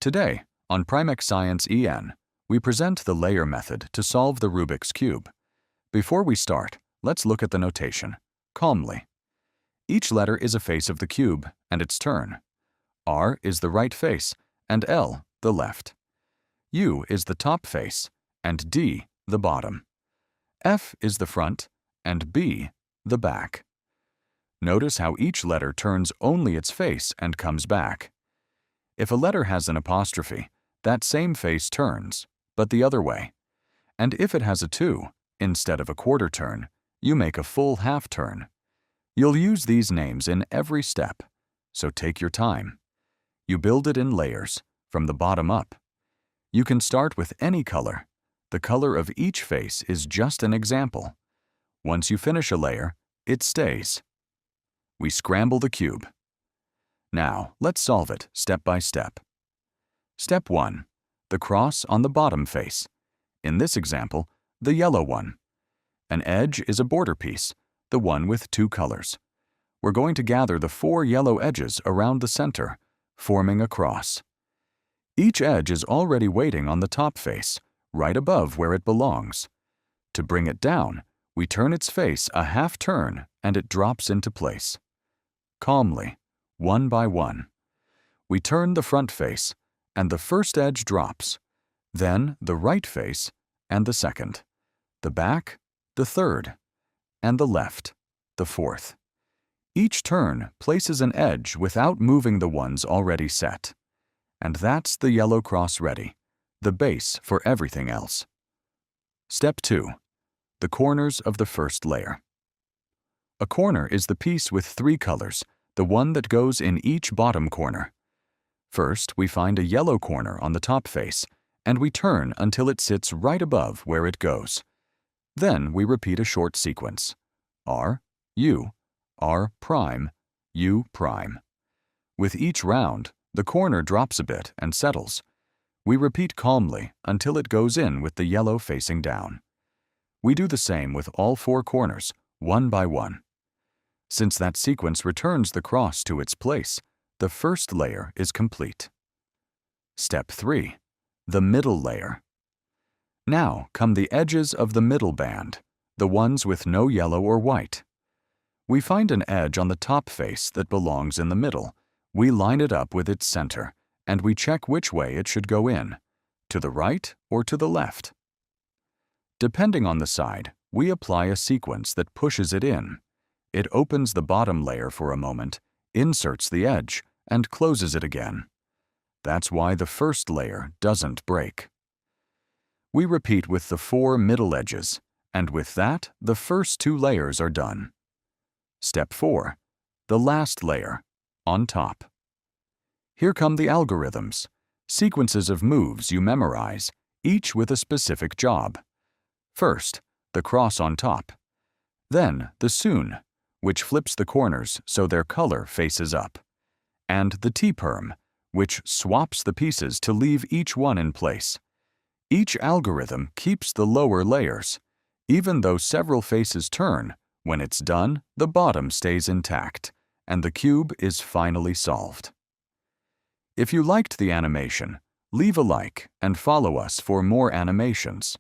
Today, on Primek Science EN, we present the layer method to solve the Rubik's Cube. Before we start, let's look at the notation. Calmly. Each letter is a face of the cube and its turn. R is the right face and L the left. U is the top face and D the bottom. F is the front and B the back. Notice how each letter turns only its face and comes back. If a letter has an apostrophe, that same face turns, but the other way. And if it has a 2, instead of a quarter turn, you make a full half turn. You'll use these names in every step, so take your time. You build it in layers, from the bottom up. You can start with any color. The color of each face is just an example. Once you finish a layer, it stays. We scramble the cube. Now, let's solve it step by step. Step 1. The cross on the bottom face. In this example, the yellow one. An edge is a border piece, the one with 2 colors. We're going to gather the 4 yellow edges around the center, forming a cross. Each edge is already waiting on the top face, right above where it belongs. To bring it down, we turn its face a half turn and it drops into place. Calmly, one by one. We turn the front face, and the first edge drops, then the right face and the second, the back, the third, and the left, the fourth. Each turn places an edge without moving the ones already set. And that's the yellow cross ready, the base for everything else. Step 2. The corners of the first layer. A corner is the piece with 3 colors, the one that goes in each bottom corner. First, we find a yellow corner on the top face, and we turn until it sits right above where it goes. Then we repeat a short sequence. R, U, R prime, U prime. With each round, the corner drops a bit and settles. We repeat calmly until it goes in with the yellow facing down. We do the same with all 4 corners, one by one. Since that sequence returns the cross to its place, the first layer is complete. Step 3. The middle layer. Now come the edges of the middle band, the ones with no yellow or white. We find an edge on the top face that belongs in the middle. We line it up with its center, and we check which way it should go in, to the right or to the left. Depending on the side, we apply a sequence that pushes it in. It opens the bottom layer for a moment, inserts the edge, and closes it again. That's why the first layer doesn't break. We repeat with the 4 middle edges, and with that, the first 2 layers are done. Step 4. The last layer, on top. Here come the algorithms, sequences of moves you memorize, each with a specific job. First, the cross on top. Then, the Sune, which flips the corners so their color faces up. And the T-perm, which swaps the pieces to leave each one in place. Each algorithm keeps the lower layers. Even though several faces turn, when it's done, the bottom stays intact, and the cube is finally solved. If you liked the animation, leave a like and follow us for more animations.